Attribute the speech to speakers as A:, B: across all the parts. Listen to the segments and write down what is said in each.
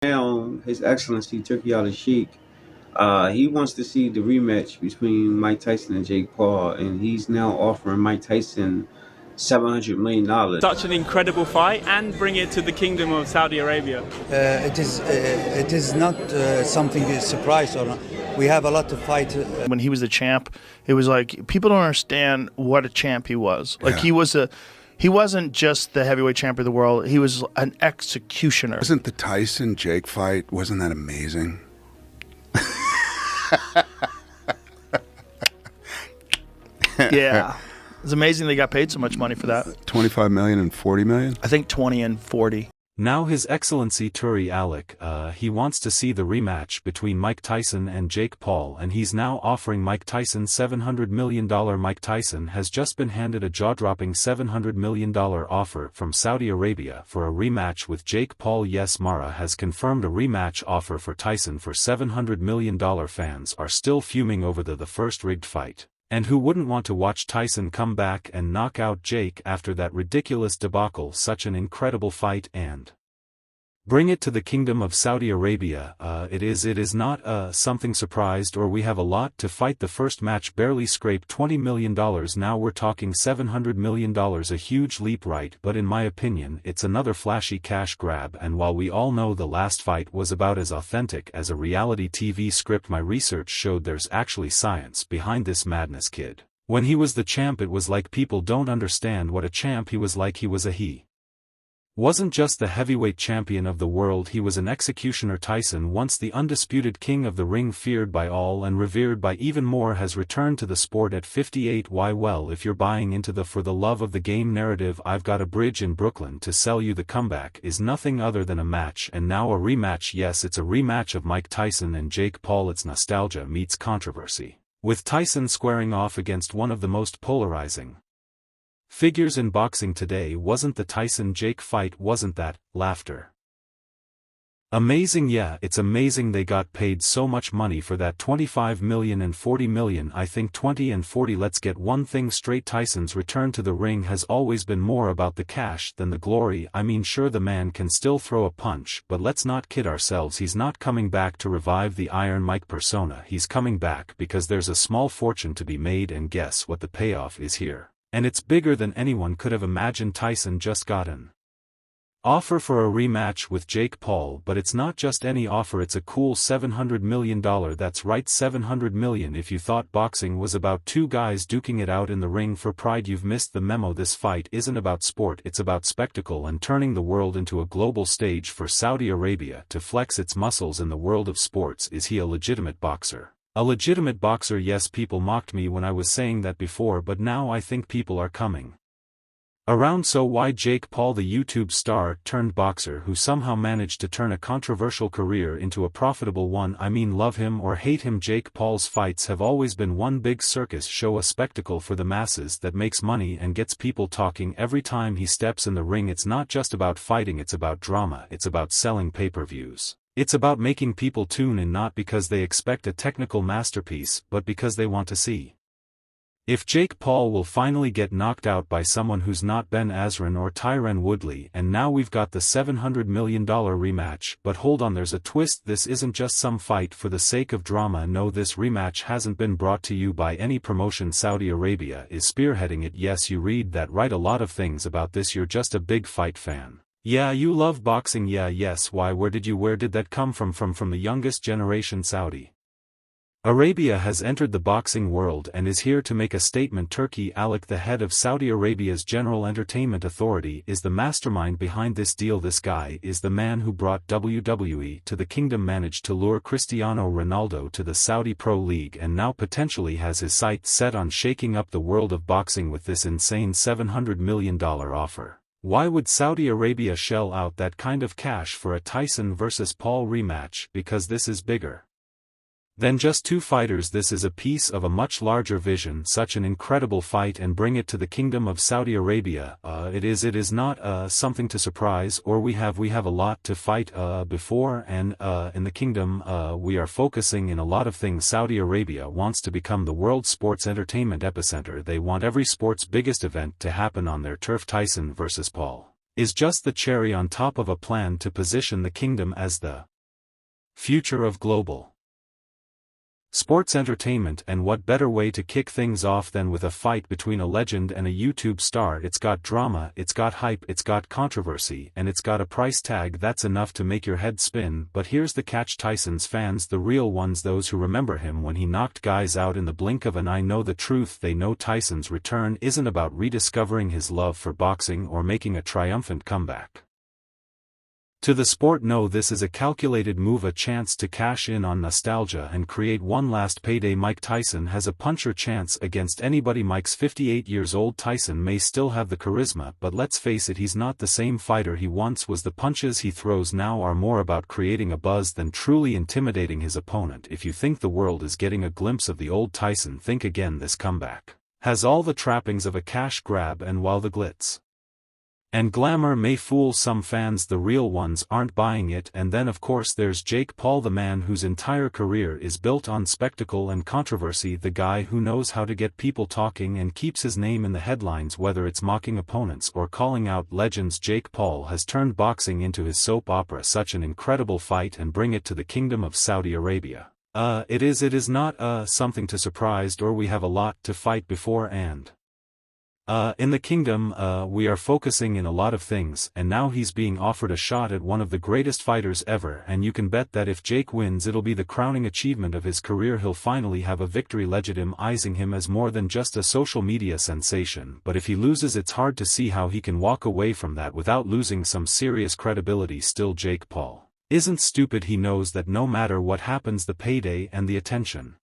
A: Now, His Excellency Turkey Al Sheikh, he wants to see the rematch between Mike Tyson and Jake Paul, and he's now offering Mike Tyson $700 million.
B: Such an incredible fight and bring it to the Kingdom of Saudi Arabia.
C: It is not something a surprise or not. We have a lot to fight.
D: When he was the champ, it was like people don't understand what a champ he was. Like he wasn't just the heavyweight champion of the world. He was an executioner.
E: Wasn't the Tyson Jake fight? Wasn't that amazing?
D: Yeah. It's amazing they got paid so much money for that.
E: 25 million and 40 million?
D: I think 20 and 40.
F: Now His Excellency Turi Alec, he wants to see the rematch between Mike Tyson and Jake Paul, and he's now offering Mike Tyson $700 million. Mike Tyson has just been handed a jaw-dropping $700 million offer from Saudi Arabia for a rematch with Jake Paul. Yes, Mara has confirmed a rematch offer for Tyson for $700 million. Fans are still fuming over the first rigged fight. And who wouldn't want to watch Tyson come back and knock out Jake after that ridiculous debacle? Such an incredible fight, and bring it to the Kingdom of Saudi Arabia. It is not something surprised, or we have a lot to fight. The first match barely scraped $20 million. Now we're talking $700 million, a huge leap, right? But in my opinion, it's another flashy cash grab. And while we all know the last fight was about as authentic as a reality TV script, my research showed there's actually science behind this madness, kid. When he was the champ, it was like people don't understand what a champ he was like. He wasn't just the heavyweight champion of the world, he was an executioner. Tyson, once the undisputed king of the ring, feared by all and revered by even more, has returned to the sport at 58. Why? Well, if you're buying into the for the love of the game narrative, I've got a bridge in Brooklyn to sell you. The comeback is nothing other than a match, and now a rematch. Yes, it's a rematch of Mike Tyson and Jake Paul. It's nostalgia meets controversy, with Tyson squaring off against one of the most polarizing figures in boxing today. Wasn't the Tyson-Jake fight, wasn't that laughter amazing? Yeah, it's amazing they got paid so much money for that. 25 million and 40 million. I think 20 and 40. Let's get one thing straight, Tyson's return to the ring has always been more about the cash than the glory. I mean, sure, the man can still throw a punch, but let's not kid ourselves. He's not coming back to revive the Iron Mike persona. He's coming back because there's a small fortune to be made, and guess what? The payoff is here. And it's bigger than anyone could have imagined. Tyson just got an offer for a rematch with Jake Paul, but it's not just any offer, it's a cool $700 million. That's right, $700 million. If you thought boxing was about two guys duking it out in the ring for pride, you've missed the memo. This fight isn't about sport, it's about spectacle and turning the world into a global stage for Saudi Arabia to flex its muscles in the world of sports. Is he a legitimate boxer? A legitimate boxer? Yes, people mocked me when I was saying that before, but now I think people are coming around. So why Jake Paul, the YouTube star turned boxer who somehow managed to turn a controversial career into a profitable one? I mean, love him or hate him, Jake Paul's fights have always been one big circus show, a spectacle for the masses that makes money and gets people talking every time he steps in the ring. It's not just about fighting, it's about drama, it's about selling pay-per-views. It's about making people tune in not because they expect a technical masterpiece, but because they want to see if Jake Paul will finally get knocked out by someone who's not Ben Askren or Tyron Woodley. And now we've got the $700 million rematch. But hold on, there's a twist. This isn't just some fight for the sake of drama. No, this rematch hasn't been brought to you by any promotion. Saudi Arabia is spearheading it. Yes, you read that right. A lot of things about this. You're just a big fight fan. Yeah, you love boxing. Yeah, yes. Why? Where did that come from? From the youngest generation. Saudi Arabia has entered the boxing world and is here to make a statement. Turki Alec, the head of Saudi Arabia's General Entertainment Authority, is the mastermind behind this deal. This guy is the man who brought WWE to the kingdom, managed to lure Cristiano Ronaldo to the Saudi Pro League, and now potentially has his sights set on shaking up the world of boxing with this insane $700 million offer. Why would Saudi Arabia shell out that kind of cash for a Tyson vs. Paul rematch? Because this is bigger than just two fighters. This is a piece of a much larger vision. Such an incredible fight, and bring it to the Kingdom of Saudi Arabia. It is not something to surprise, or we have a lot to fight before, and in the Kingdom we are focusing in a lot of things. Saudi Arabia wants to become the world sports entertainment epicenter. They want every sport's biggest event to happen on their turf. Tyson vs. Paul is just the cherry on top of a plan to position the Kingdom as the Future of global sports entertainment, and what better way to kick things off than with a fight between a legend and a YouTube star. It's got drama, it's got hype, it's got controversy, and it's got a price tag that's enough to make your head spin. But here's the catch: Tyson's fans, the real ones, those who remember him when he knocked guys out in the blink of an eye, know the truth. They know Tyson's return isn't about rediscovering his love for boxing or making a triumphant comeback to the sport. No, this is a calculated move, a chance to cash in on nostalgia and create one last payday. Mike Tyson has a puncher chance against anybody. Mike's 58 years old. Tyson may still have the charisma, but let's face it, he's not the same fighter he once was. The punches he throws now are more about creating a buzz than truly intimidating his opponent. If you think the world is getting a glimpse of the old Tyson, think again. This comeback has all the trappings of a cash grab, and while the glitz and glamour may fool some fans, the real ones aren't buying it. And then of course there's Jake Paul, the man whose entire career is built on spectacle and controversy, the guy who knows how to get people talking and keeps his name in the headlines, whether it's mocking opponents or calling out legends. Jake Paul has turned boxing into his soap opera. Such an incredible fight, and bring it to the Kingdom of Saudi Arabia. It is not something to surprise, or we have a lot to fight before. And in the kingdom, we are focusing in a lot of things, and now he's being offered a shot at one of the greatest fighters ever, and you can bet that if Jake wins, it'll be the crowning achievement of his career. He'll finally have a victory, legitimizing him as more than just a social media sensation. But if he loses, it's hard to see how he can walk away from that without losing some serious credibility. Still, Jake Paul isn't stupid. He knows that no matter what happens, the payday and the attention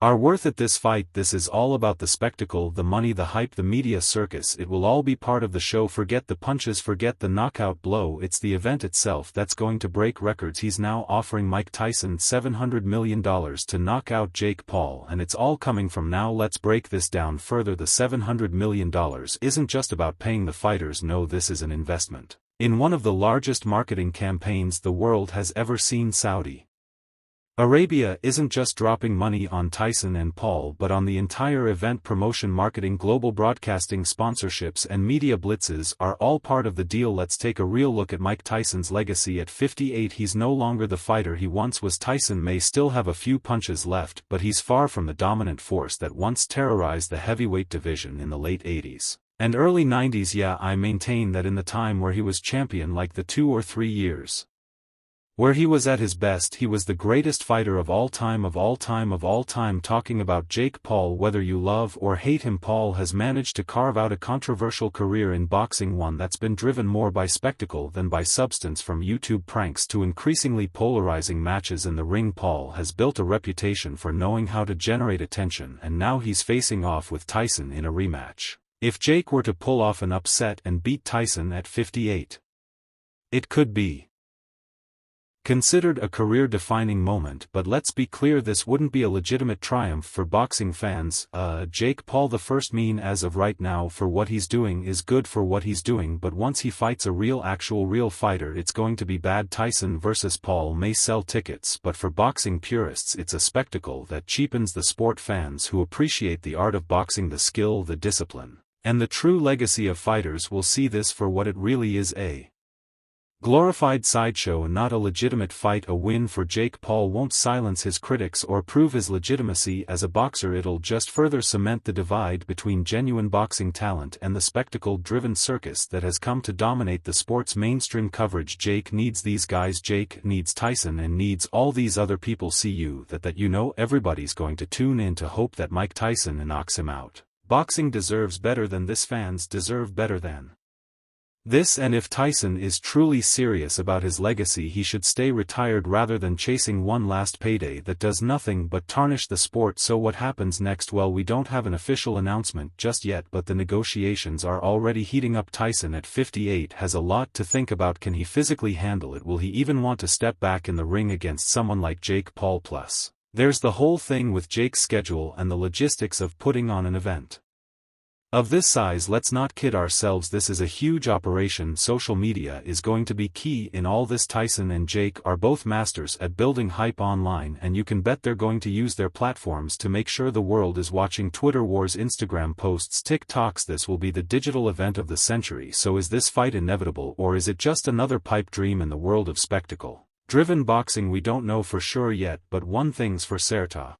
F: are worth it. This fight, this is all about the spectacle, the money, the hype, the media circus. It will all be part of the show. Forget the punches, forget the knockout blow. It's the event itself that's going to break records. He's now offering Mike Tyson $700 million to knock out Jake Paul, and it's all coming from now. Let's break this down further. The $700 million isn't just about paying the fighters. No, this is an investment in one of the largest marketing campaigns the world has ever seen. Saudi Arabia isn't just dropping money on Tyson and Paul, but on the entire event. Promotion, marketing, global broadcasting, sponsorships, and media blitzes are all part of the deal. Let's take a real look at Mike Tyson's legacy. At 58, he's no longer the fighter he once was. Tyson may still have a few punches left, but he's far from the dominant force that once terrorized the heavyweight division in the late 80s and early 90s. Yeah, I maintain that in the time where he was champion, like the 2 or 3 years where he was at his best, he was the greatest fighter of all time. Talking about Jake Paul, whether you love or hate him, Paul has managed to carve out a controversial career in boxing, one that's been driven more by spectacle than by substance. From YouTube pranks to increasingly polarizing matches in the ring, Paul has built a reputation for knowing how to generate attention, and now he's facing off with Tyson in a rematch. If Jake were to pull off an upset and beat Tyson at 58, it could be considered a career-defining moment. But let's be clear, this wouldn't be a legitimate triumph for boxing fans. Jake Paul, the first mean as of right now for what he's doing, is good for what he's doing, but once he fights a real fighter, it's going to be bad. Tyson versus Paul may sell tickets, but for boxing purists it's a spectacle that cheapens the sport. Fans who appreciate the art of boxing, the skill, the discipline, and the true legacy of fighters will see this for what it really is, a glorified sideshow and not a legitimate fight. A win for Jake Paul won't silence his critics or prove his legitimacy as a boxer. It'll just further cement the divide between genuine boxing talent and the spectacle-driven circus that has come to dominate the sport's mainstream coverage. Jake needs these guys. Jake needs Tyson and needs all these other people. See you that you know everybody's going to tune in to hope that Mike Tyson knocks him out. Boxing deserves better than this. Fans deserve better than this, and if Tyson is truly serious about his legacy, he should stay retired rather than chasing one last payday that does nothing but tarnish the sport. So what happens next? Well, we don't have an official announcement just yet, but the negotiations are already heating up. Tyson at 58 has a lot to think about. Can he physically handle it? Will he even want to step back in the ring against someone like Jake Paul? Plus, there's the whole thing with Jake's schedule and the logistics of putting on an event of this size. Let's not kid ourselves, this is a huge operation. Social media is going to be key in all this. Tyson and Jake are both masters at building hype online, and you can bet they're going to use their platforms to make sure the world is watching. Twitter wars, Instagram posts, TikToks. This will be the digital event of the century. So is this fight inevitable, or is it just another pipe dream in the world of spectacle Driven boxing we don't know for sure yet, but one thing's for certain.